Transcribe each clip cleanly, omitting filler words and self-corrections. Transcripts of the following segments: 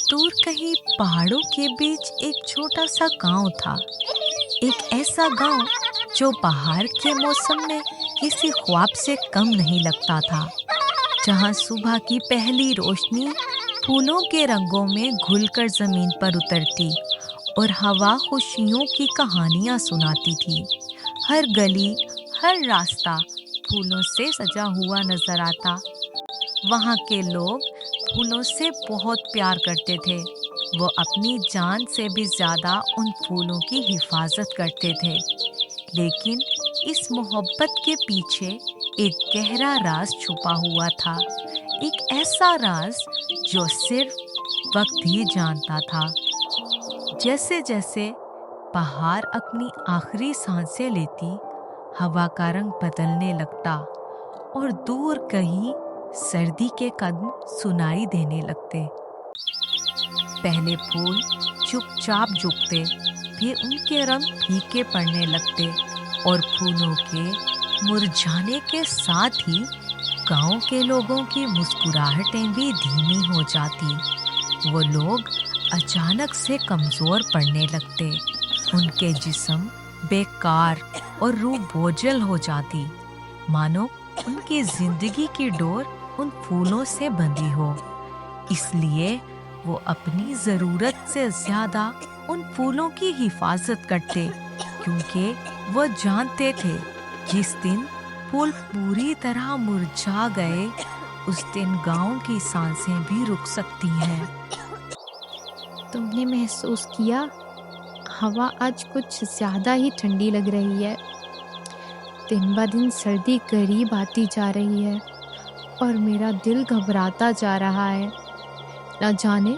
दूर कहीं पहाड़ों के बीच एक छोटा सा गांव था। एक ऐसा गांव जो बाहर के मौसम में किसी ख्वाब से कम नहीं लगता था, जहां सुबह की पहली रोशनी फूलों के रंगों में घुलकर जमीन पर उतरती और हवा खुशियों की कहानियां सुनाती थी। हर गली, हर रास्ता फूलों से सजा हुआ नजर आता। वहाँ के लोग फूलों से बहुत प्यार करते थे। वो अपनी जान से भी ज्यादा उन फूलों की हिफाजत करते थे। लेकिन इस मोहब्बत के पीछे एक गहरा राज छुपा हुआ था। एक ऐसा राज जो सिर्फ वक्त ही जानता था। जैसे जैसे बहार अपनी आखिरी सांसें लेती, हवा का रंग बदलने लगता और दूर कहीं सर्दी के कदम सुनाई देने लगते। पहले फूल चुपचाप झुकते, फिर उनके रंग फीके पड़ने लगते और फूलों के मुरझाने के साथ ही गांव के लोगों की मुस्कुराहटें भी धीमी हो जाती। वो लोग अचानक से कमजोर पड़ने लगते, उनके जिस्म बेकार और रूह बोझल हो जाती, मानो उनकी जिंदगी की डोर उन फूलों से बंधी हो। इसलिए वो अपनी जरूरत से ज्यादा उन फूलों की हिफाजत करते, क्योंकि वो जानते थे जिस दिन फूल पूरी तरह मुरझा गए, उस दिन गांव की सांसें भी रुक सकती हैं। तुमने महसूस किया, हवा आज कुछ ज्यादा ही ठंडी लग रही है। दिन ब दिन सर्दी करीब आती जा रही है और मेरा दिल घबराता जा रहा है। न जाने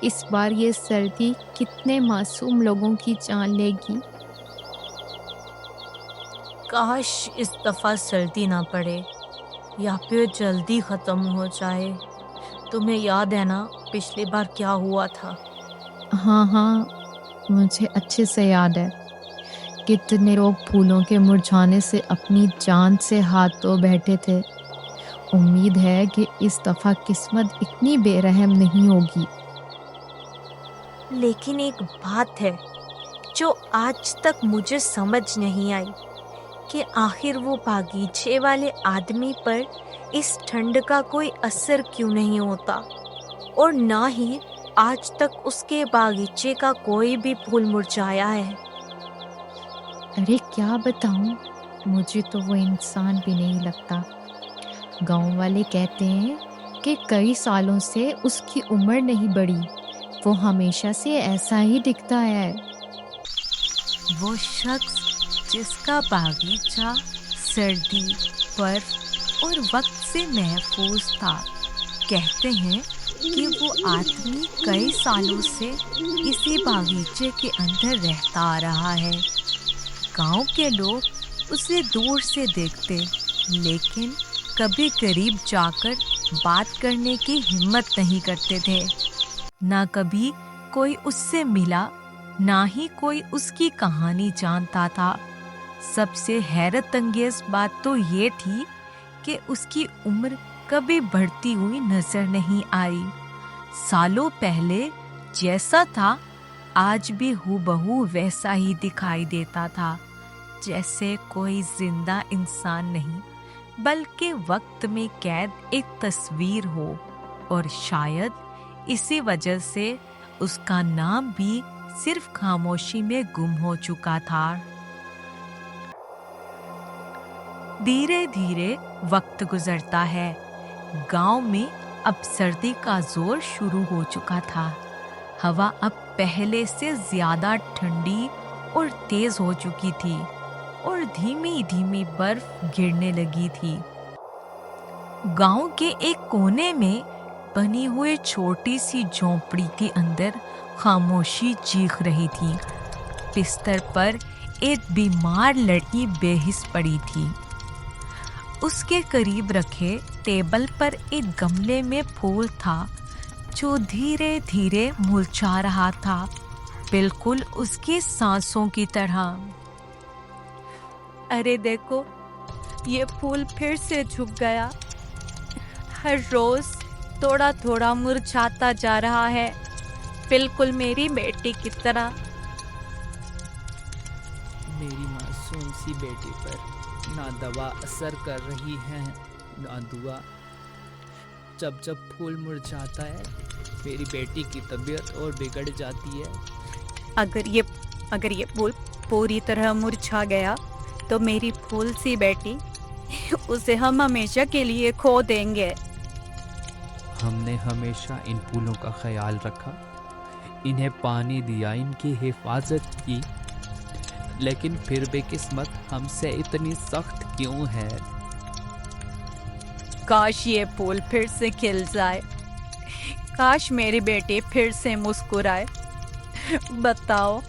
इस बार ये सर्दी कितने मासूम लोगों की जान लेगी। काश इस दफा सर्दी ना पड़े या फिर जल्दी खत्म हो जाए। तुम्हें याद है ना पिछली बार क्या हुआ था? हाँ, मुझे अच्छे से याद है। कितने लोग फूलों के मुरझाने से अपनी जान से हाथ धो बैठे थे। उम्मीद है कि इस दफा किस्मत इतनी बेरहम नहीं होगी। लेकिन एक बात है जो आज तक मुझे समझ नहीं आई कि आखिर वो बागीचे वाले आदमी पर इस ठंड का कोई असर क्यों नहीं होता, और ना ही आज तक उसके बागीचे का कोई भी फूल मुरझाया है। अरे क्या बताऊं, मुझे तो वो इंसान भी नहीं लगता। गांव वाले कहते हैं कि कई सालों से उसकी उम्र नहीं बढ़ी, वो हमेशा से ऐसा ही दिखता है। वो शख्स जिसका बागीचा सर्दी, बर्फ और वक्त से महफूज था, कहते हैं कि वो आदमी कई सालों से इसी बागीचे के अंदर रहता आ रहा है। गांव के लोग उसे दूर से देखते, लेकिन कभी करीब जाकर बात करने की हिम्मत नहीं करते थे। ना कभी कोई उससे मिला, ना ही कोई उसकी कहानी जानता था। सबसे हैरत अंगेज बात तो ये थी कि उसकी उम्र कभी बढ़ती हुई नजर नहीं आई। सालों पहले जैसा था, आज भी हूबहू वैसा ही दिखाई देता था, जैसे कोई जिंदा इंसान नहीं, बल्कि वक्त में कैद एक तस्वीर हो। और शायद इसी वजह से उसका नाम भी सिर्फ खामोशी में गुम हो चुका था। धीरे धीरे वक्त गुजरता है। गांव में अब सर्दी का जोर शुरू हो चुका था। हवा अब पहले से ज्यादा ठंडी और तेज हो चुकी थी और धीमी धीमी बर्फ गिरने लगी थी। गांव के एक कोने में बनी हुई छोटी सी झोंपड़ी के अंदर खामोशी चीख रही थी। बिस्तर पर एक बीमार लड़की बेहिस पड़ी थी। उसके करीब रखे टेबल पर एक गमले में फूल था जो धीरे धीरे मुरझा रहा था, बिल्कुल उसकी सांसों की तरह। अरे देखो, ये फूल फिर से झुक गया। हर रोज थोड़ा थोड़ा मुरझाता जा रहा है। बिल्कुल मेरी बेटी की तरह। मेरी मासूम सी बेटी पर ना दवा असर कर रही है ना दुआ। जब जब फूल मुरझाता है मेरी बेटी की तबीयत और बिगड़ जाती है। अगर ये फूल पूरी तरह मुरझा गया तो मेरी फूल सी बेटी उसे हम हमेशा के लिए खो देंगे। हमने हमेशा इन फूलों का ख्याल रखा, इन्हें पानी दिया, इनकी हिफाजत की, लेकिन फिर भी किस्मत हमसे इतनी सख्त क्यों है? काश ये फूल फिर से खिल जाए, काश मेरी बेटी फिर से मुस्कुराए। बताओ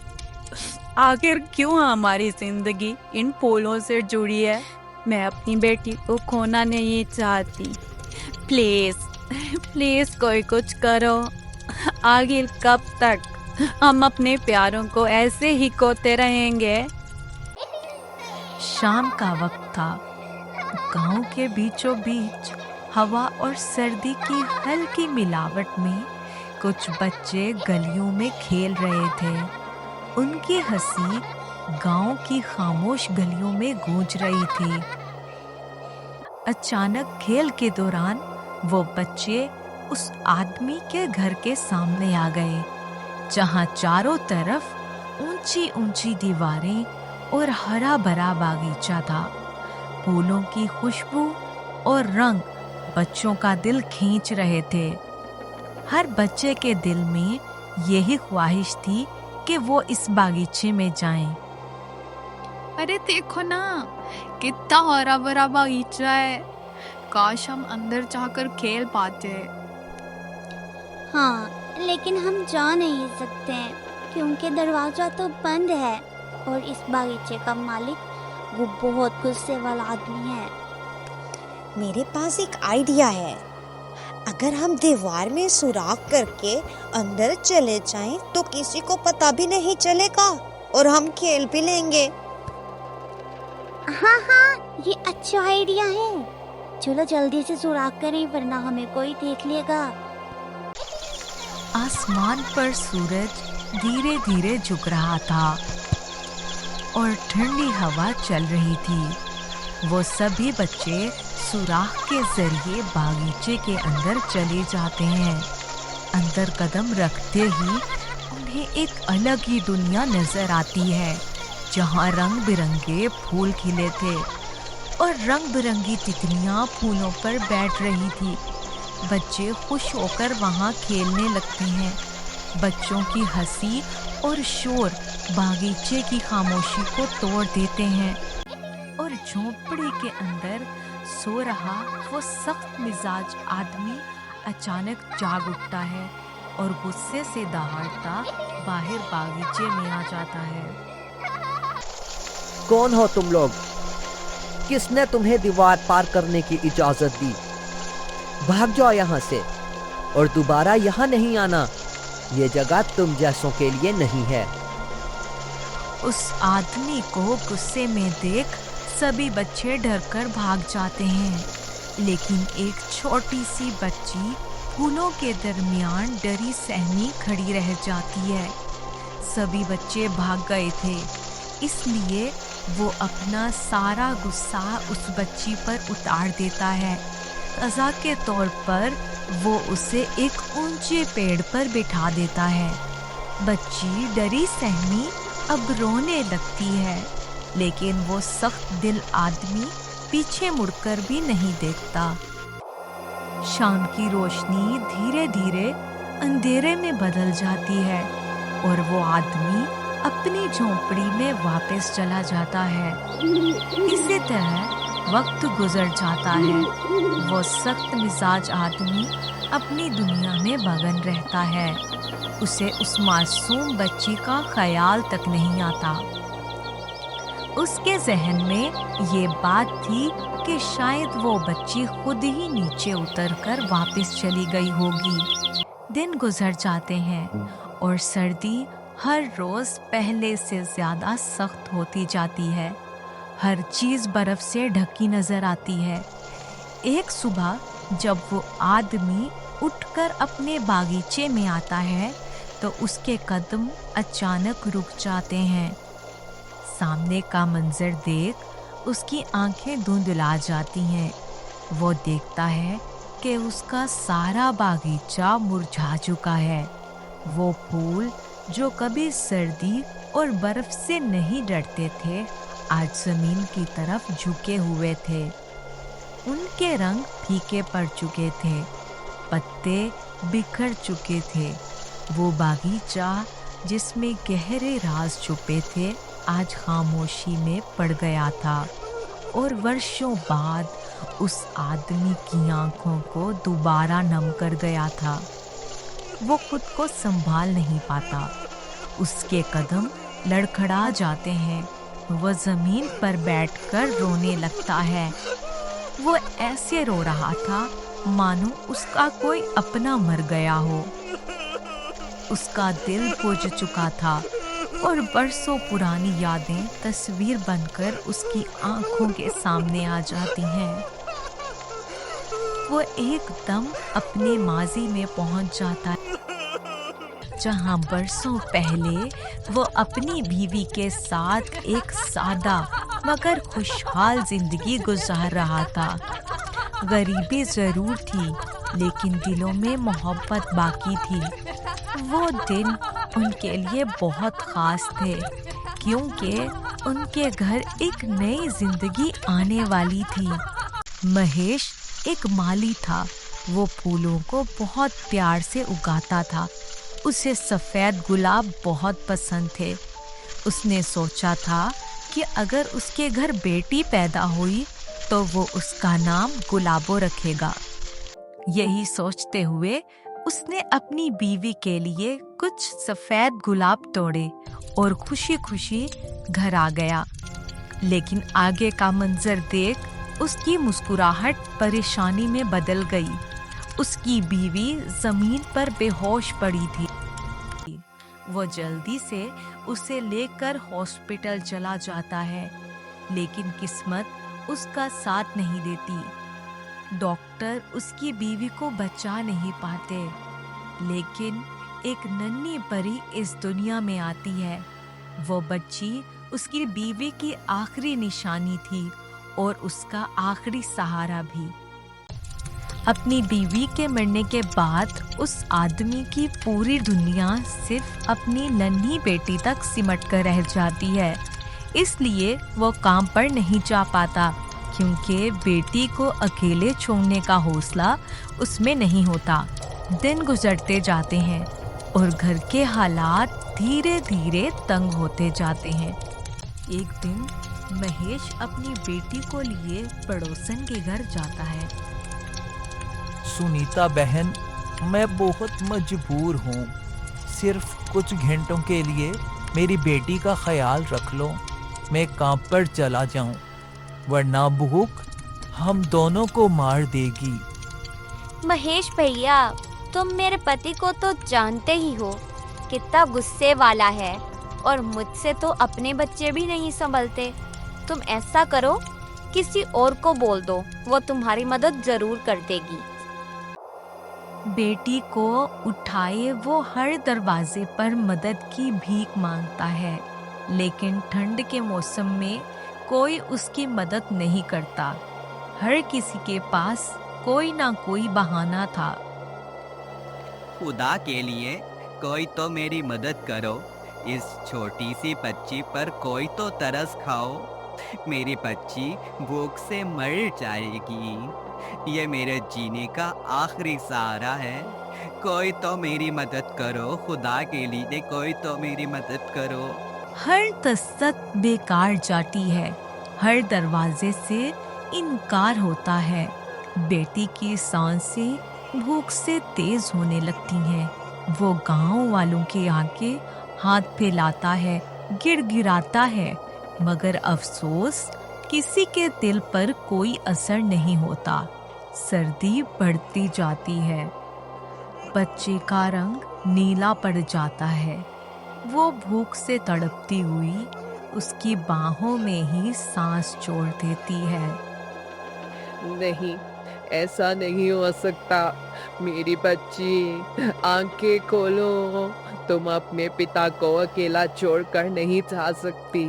आखिर क्यों हमारी जिंदगी इन फूलों से जुड़ी है? मैं अपनी बेटी को खोना नहीं चाहती। प्लीज प्लीज कोई कुछ करो। आखिर कब तक हम अपने प्यारों को ऐसे ही खोते रहेंगे? शाम का वक्त था। गांव के बीचों बीच हवा और सर्दी की हल्की मिलावट में कुछ बच्चे गलियों में खेल रहे थे। उनकी हंसी गांव की खामोश गलियों में गूंज रही थी। अचानक खेल के दौरान वो बच्चे उस आदमी के घर के सामने आ गए, जहां चारों तरफ ऊंची ऊंची दीवारें और हरा भरा बागीचा था। फूलों की खुशबू और रंग बच्चों का दिल खींच रहे थे। हर बच्चे के दिल में यही ख्वाहिश थी कि वो इस बागीचे में जाएं। अरे देखो ना, कितना हरा भरा बागीचा है। काश हम अंदर जाकर खेल पाते। हाँ, लेकिन हम जा नहीं सकते क्योंकि दरवाजा तो बंद है और इस बागीचे का मालिक वो बहुत गुस्से वाला आदमी है। मेरे पास एक आइडिया है। अगर हम दीवार में सुराख करके अंदर चले जाएं तो किसी को पता भी नहीं चलेगा और हम खेल भी लेंगे। हाँ, ये अच्छा आइडिया है। चलो जल्दी से सुराख करें वरना हमें कोई देख लेगा। आसमान पर सूरज धीरे धीरे झुक रहा था और ठंडी हवा चल रही थी। वो सभी बच्चे सुराख के जरिए बागीचे के अंदर चले जाते हैं। अंदर कदम रखते ही उन्हें एक अलग ही दुनिया नजर आती है, जहाँ रंग बिरंगे फूल खिले थे और रंग बिरंगी तितलियाँ फूलों पर बैठ रही थी। बच्चे खुश होकर वहाँ खेलने लगते हैं। बच्चों की हंसी और शोर बागीचे की खामोशी को तोड़ देते हैं और झोंपड़ी के अंदर सो रहा वो सख्त मिजाज आदमी अचानक जाग उठता है और गुस्से से दहाड़ता बाहर बागीचे में आ जाता है। कौन हो तुम लोग? किसने तुम्हें दीवार पार करने की इजाजत दी? भाग जाओ यहाँ से और दोबारा यहाँ नहीं आना। ये जगह तुम जैसों के लिए नहीं है। उस आदमी को गुस्से में देख सभी बच्चे डरकर भाग जाते हैं, लेकिन एक छोटी सी बच्ची फूलों के दरमियान डरी सहमी खड़ी रह जाती है। सभी बच्चे भाग गए थे, इसलिए वो अपना सारा गुस्सा उस बच्ची पर उतार देता है। सजा के तौर पर वो उसे एक ऊंचे पेड़ पर बिठा देता है। बच्ची डरी सहमी अब रोने लगती है, लेकिन वो सख्त दिल आदमी पीछे मुड़कर भी नहीं देखता। शाम की रोशनी धीरे धीरे अंधेरे में बदल जाती है और वो आदमी अपनी झोंपड़ी में वापस चला जाता है। इसी तरह वक्त गुजर जाता है। वो सख्त मिजाज आदमी अपनी दुनिया में मगन रहता है। उसे उस मासूम बच्ची का ख्याल तक नहीं आता। उसके जहन में ये बात थी कि शायद वो बच्ची खुद ही नीचे उतरकर वापस चली गई होगी। दिन गुजर जाते हैं और सर्दी हर रोज पहले से ज्यादा सख्त होती जाती है। हर चीज बर्फ से ढकी नजर आती है। एक सुबह जब वो आदमी उठकर अपने बागीचे में आता है तो उसके कदम अचानक रुक जाते हैं। सामने का मंजर देख उसकी आंखें धुंधला जाती हैं। वो देखता है कि उसका सारा बागीचा मुरझा चुका है। वो फूल जो कभी सर्दी और बर्फ से नहीं डरते थे, आज जमीन की तरफ झुके हुए थे। उनके रंग फीके पड़ चुके थे, पत्ते बिखर चुके थे। वो बागीचा जिसमें गहरे राज छुपे थे, आज खामोशी में पड़ गया था। और वर्षों बाद उस आदमी की आंखों को दोबारा नम कर गया था। वो खुद को संभाल नहीं पाता। उसके कदम लड़खड़ा जाते हैं। वह जमीन पर बैठकर रोने लगता है। वो ऐसे रो रहा था मानो उसका कोई अपना मर गया हो। उसका दिल बुझ चुका था और बरसों पुरानी यादें तस्वीर बनकर उसकी आंखों के सामने आ जाती हैं। वो एकदम अपने माजी में पहुंच जाता है, जहां बरसों पहले वो अपनी बीवी के साथ एक सादा मगर खुशहाल जिंदगी गुजार रहा था। गरीबी जरूर थी, लेकिन दिलों में मोहब्बत बाकी थी। वो दिन उनके लिए बहुत खास थे, क्योंकि उनके घर एक नई जिंदगी आने वाली थी। महेश एक माली था। वो फूलों को बहुत प्यार से उगाता था। उसे सफ़ेद गुलाब बहुत पसंद थे। उसने सोचा था कि अगर उसके घर बेटी पैदा हुई तो वो उसका नाम गुलाबो रखेगा। यही सोचते हुए उसने अपनी बीवी के लिए कुछ सफ़ेद गुलाब तोड़े और खुशी खुशी घर आ गया। लेकिन आगे का मंजर देख उसकी मुस्कुराहट परेशानी में बदल गई। उसकी बीवी जमीन पर बेहोश पड़ी थी। वो जल्दी से उसे लेकर हॉस्पिटल चला जाता है, लेकिन किस्मत उसका साथ नहीं देती। डॉक्टर उसकी बीवी को बचा नहीं पाते, लेकिन एक नन्ही परी इस दुनिया में आती है। वो बच्ची उसकी बीवी की आखिरी निशानी थी और उसका आखिरी सहारा भी। अपनी बीवी के मरने के बाद उस आदमी की पूरी दुनिया सिर्फ अपनी नन्ही बेटी तक सिमट कर रह जाती है। इसलिए वो काम पर नहीं जा पाता, क्योंकि बेटी को अकेले छोड़ने का हौसला उसमें नहीं होता। दिन गुजरते जाते हैं और घर के हालात धीरे धीरे तंग होते जाते हैं। एक दिन महेश अपनी बेटी को लिए पड़ोसन के घर जाता है। सुनीता बहन, मैं बहुत मजबूर हूँ। सिर्फ कुछ घंटों के लिए मेरी बेटी का ख्याल रख लो। मैं काम पर चला जाऊँ, वरना भूख हम दोनों को मार देगी। महेश भैया, तुम मेरे पति को तो जानते ही हो, कितना गुस्से वाला है और मुझसे तो अपने बच्चे भी नहीं संभलते। तुम ऐसा करो, किसी और को बोल दो, वो तुम्हारी मदद जरूर कर देगी। बेटी को उठाए वो हर दरवाजे पर मदद की भीख मांगता है, लेकिन ठंड के मौसम में कोई उसकी मदद नहीं करता। हर किसी के पास कोई ना कोई बहाना था। खुदा के लिए कोई तो मेरी मदद करो। इस छोटी सी बच्ची पर कोई तो तरस खाओ। मेरी बच्ची भूख से मर जाएगी। ये मेरे जीने का आखिरी सहारा है। कोई तो मेरी मदद करो, खुदा के लिए कोई तो मेरी मदद करो। हर दस्तक बेकार जाती है, हर दरवाजे से इनकार होता है। बेटी की सांसें भूख से तेज होने लगती हैं। वो गांव वालों के आगे हाथ फैलाता है, गिड़गिड़ाता है, मगर अफसोस किसी के दिल पर कोई असर नहीं होता। सर्दी बढ़ती जाती है, बच्चे का रंग नीला पड़ जाता है। वो भूख से तड़पती हुई उसकी बाहों में ही सांस छोड़ देती है। नहीं, ऐसा नहीं हो सकता। मेरी बच्ची, आंखें खोलो। तुम अपने पिता को अकेला छोड़कर नहीं जा सकती।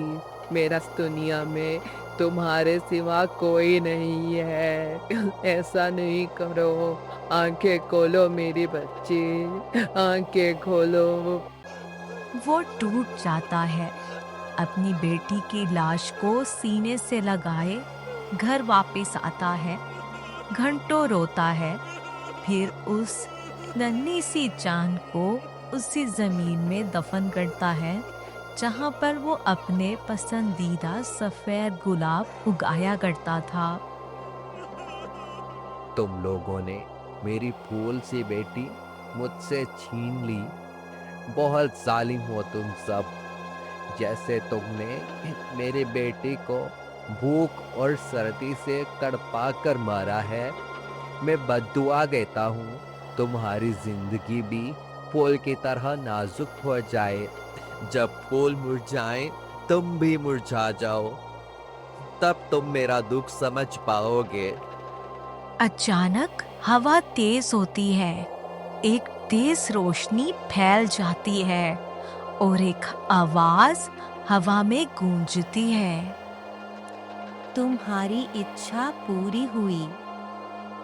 मेरा दुनिया में तुम्हारे सिवा कोई नहीं है। ऐसा नहीं करो। आंखें खोलो मेरी बच्ची, आंखें खोलो। वो टूट जाता है, अपनी बेटी की लाश को सीने से लगाए घर वापस आता है, घंटों रोता है, फिर उस नन्ही सी जान को उसी जमीन में दफन करता है जहाँ पर वो अपने पसंदीदा सफेद गुलाब उगाया करता था। तुम लोगों ने मेरी फूल सी बेटी मुझसे छीन ली। बहुत जालिम हो तुम सब। जैसे तुमने मेरी बेटी को भूख और सर्दी से तड़पा कर मारा है, मैं बद्दुआ देता हूँ तुम्हारी जिंदगी भी फूल की तरह नाजुक हो जाए। जब फूल मुरझाए तुम भी मुरझा जाओ, तब तुम मेरा दुख समझ पाओगे। अचानक हवा तेज होती है, एक तेज रोशनी फैल जाती है और एक आवाज हवा में गूंजती है। तुम्हारी इच्छा पूरी हुई।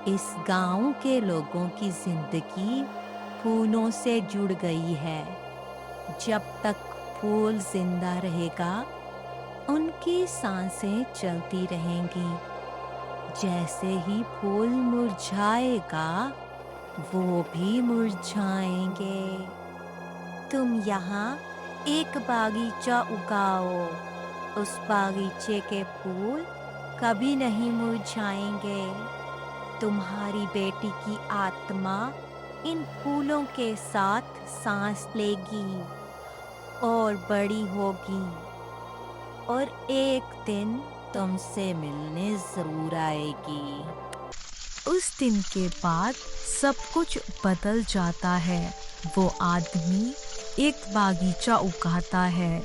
इस गांव के लोगों की जिंदगी फूलों से जुड़ गई है। जब तक फूल जिंदा रहेगा, उनकी सांसें चलती रहेंगी। जैसे ही फूल मुरझाएगा, वो भी मुरझाएंगे। तुम यहाँ एक बागीचा उगाओ। उस बागीचे के फूल कभी नहीं मुरझाएंगे। तुम्हारी बेटी की आत्मा इन फूलों के साथ सांस लेगी और बड़ी होगी, और एक दिन तुमसे मिलने जरूर आएगी। उस दिन के बाद सब कुछ बदल जाता है। वो आदमी एक बागीचा उगाता है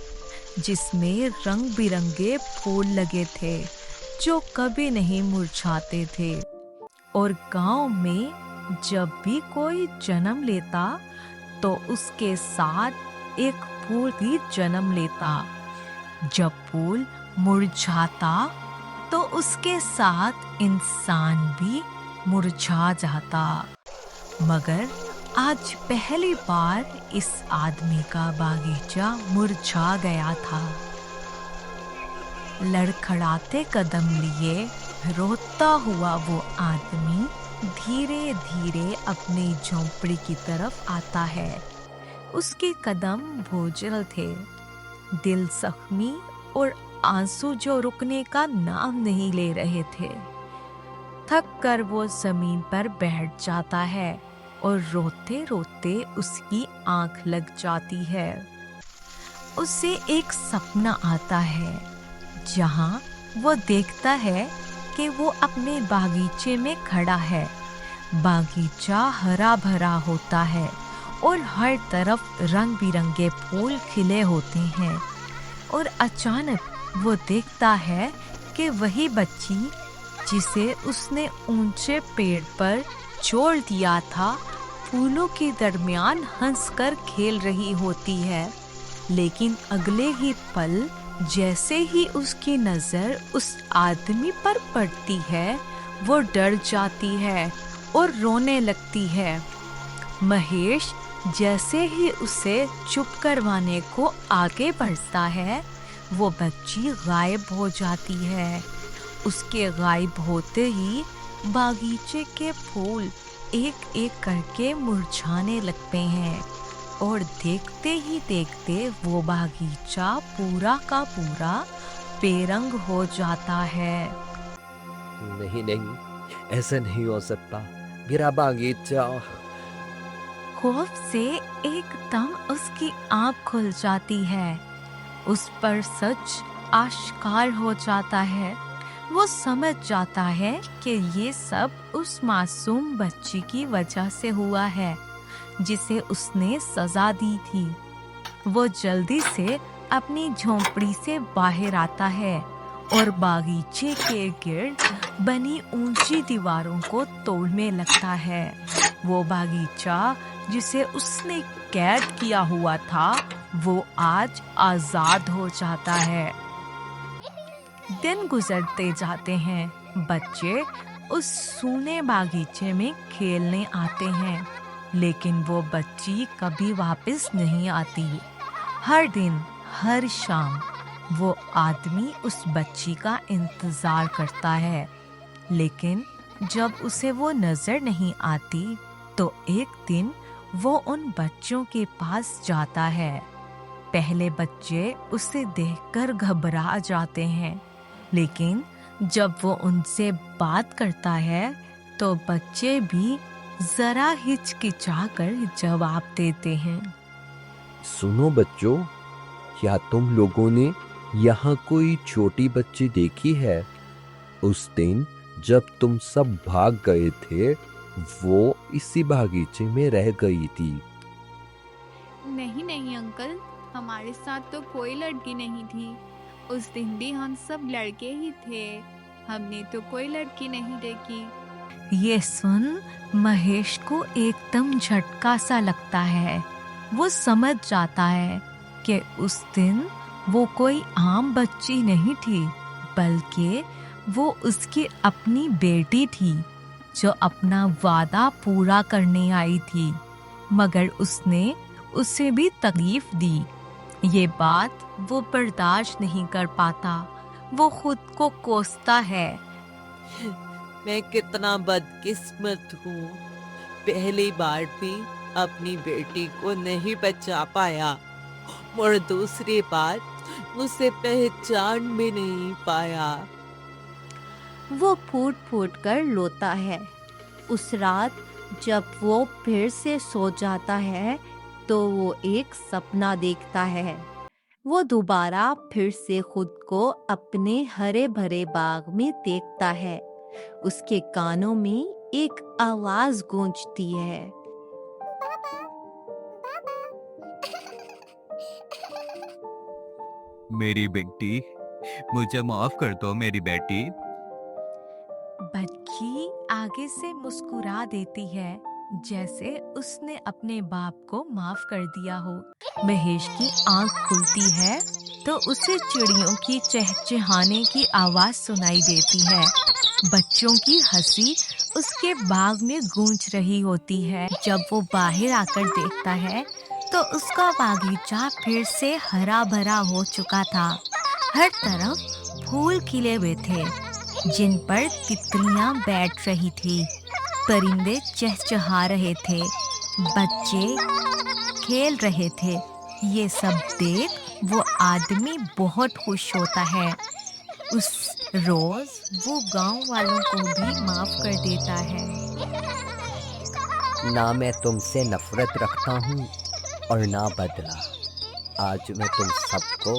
जिसमें रंग बिरंगे फूल लगे थे जो कभी नहीं मुरझाते थे। और गांव में जब भी कोई जन्म लेता तो उसके साथ एक फूल भी जन्म लेता। जब फूल मुरझाता तो उसके साथ इंसान भी मुरझा जाता। मगर आज पहली बार इस आदमी का बागीचा मुरझा गया था। लड़खड़ाते कदम लिए रोता हुआ वो आदमी धीरे धीरे अपनी झोंपड़ी की तरफ आता है। उसके कदम बोझल थे, दिल जख्मी और आंसू जो रुकने का नाम नहीं ले रहे थे। थक कर वो जमीन पर बैठ जाता है और रोते रोते उसकी आंख लग जाती है। उसे एक सपना आता है जहां वो देखता है कि वो अपने बागीचे में खड़ा है। बागीचा हरा भरा होता है और हर तरफ रंग बिरंगे फूल खिले होते हैं। और अचानक वो देखता है कि वही बच्ची जिसे उसने ऊंचे पेड़ पर छोड़ दिया था, फूलों के दरमियान हंसकर खेल रही होती है। लेकिन अगले ही पल जैसे ही उसकी नजर उस आदमी पर पड़ती है, वो डर जाती है और रोने लगती है। महेश जैसे ही उसे चुप करवाने को आगे बढ़ता है, वो बच्ची गायब हो जाती है। उसके गायब होते ही बागीचे के फूल एक एक करके मुरझाने लगते हैं और देखते ही देखते वो बागीचा पूरा का पूरा बेरंग हो जाता है। नहीं नहीं, ऐसा नहीं हो सकता। मेरा बागीचा। खौफ से एकदम उसकी आंख खुल जाती है। उस पर सच आश्कार हो जाता है। वो समझ जाता है कि ये सब उस मासूम बच्ची की वजह से हुआ है जिसे उसने सजा दी थी। वो जल्दी से अपनी झोंपड़ी से बाहर आता है और बागीचे के गिर्द बनी ऊंची दीवारों को तोड़ने लगता है। वो बागीचा जिसे उसने कैद किया हुआ था वो आज आजाद हो जाता है। दिन गुजरते जाते हैं। बच्चे उस सूने बागीचे में खेलने आते हैं, लेकिन वो बच्ची कभी वापस नहीं आती। हर दिन हर शाम वो आदमी उस बच्ची का इंतजार करता है, लेकिन जब उसे वो नजर नहीं आती तो एक दिन वो उन बच्चों के पास जाता है। पहले बच्चे उसे देखकर घबरा जाते हैं, लेकिन जब वो उनसे बात करता है तो बच्चे भी जरा हिचकिचाकर जवाब देते हैं। सुनो बच्चों, क्या तुम लोगों ने यहाँ कोई छोटी बच्ची देखी है? उस दिन जब तुम सब भाग गए थे वो इसी बागीचे में रह गई थी। नहीं नहीं अंकल, हमारे साथ तो कोई लड़की नहीं थी। उस दिन भी हम सब लड़के ही थे। हमने तो कोई लड़की नहीं देखी। ये सुन महेश को एकदम झटका सा लगता है। वो समझ जाता है कि उस दिन वो कोई आम बच्ची नहीं थी, बल्कि वो उसकी अपनी बेटी थी जो अपना वादा पूरा करने आई थी, मगर उसने उसे भी तकलीफ दी। ये बात वो बर्दाश्त नहीं कर पाता। वो खुद को कोसता है। मैं कितना बदकिस्मत हूँ, पहली बार भी अपनी बेटी को नहीं बचा पाया और दूसरी बार उसे पहचान भी नहीं पाया। वो फूट फूट कर रोता है। उस रात जब वो फिर से सो जाता है तो वो एक सपना देखता है। वो दोबारा फिर से खुद को अपने हरे भरे बाग में देखता है। उसके कानों में एक आवाज गूंजती है। मेरी बेटी, मुझे माफ कर दो मेरी बेटी। बच्ची आगे से मुस्कुरा देती है, जैसे उसने अपने बाप को माफ कर दिया हो। महेश की आंख खुलती है तो उसे चिड़ियों की चहचहाने की आवाज सुनाई देती है। बच्चों की हंसी उसके बाग में गूंज रही होती है। जब वो बाहर आकर देखता है तो उसका बागीचा फिर से हरा भरा हो चुका था। हर तरफ फूल खिले हुए थे, जिन पर तितलियां बैठ रही थी, परिंदे चहचहा रहे थे, बच्चे खेल रहे थे। ये सब देख वो आदमी बहुत खुश होता है। उस रोज वो गांव वालों को भी माफ कर देता है। ना मैं तुमसे नफरत रखता हूँ और ना बदला। आज मैं तुम सबको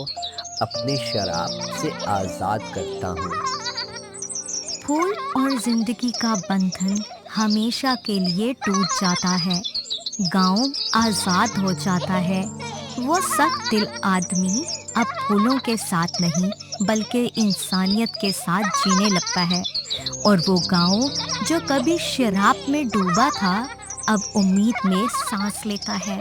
अपनी शराब से आजाद करता हूँ। फूल और जिंदगी का बंधन हमेशा के लिए टूट जाता है। गांव आजाद हो जाता है। वो सख्त दिल आदमी अब फूलों के साथ नहीं बल्कि इंसानियत के साथ जीने लगता है, और वो गांव जो कभी शराब में डूबा था अब उम्मीद में सांस लेता है।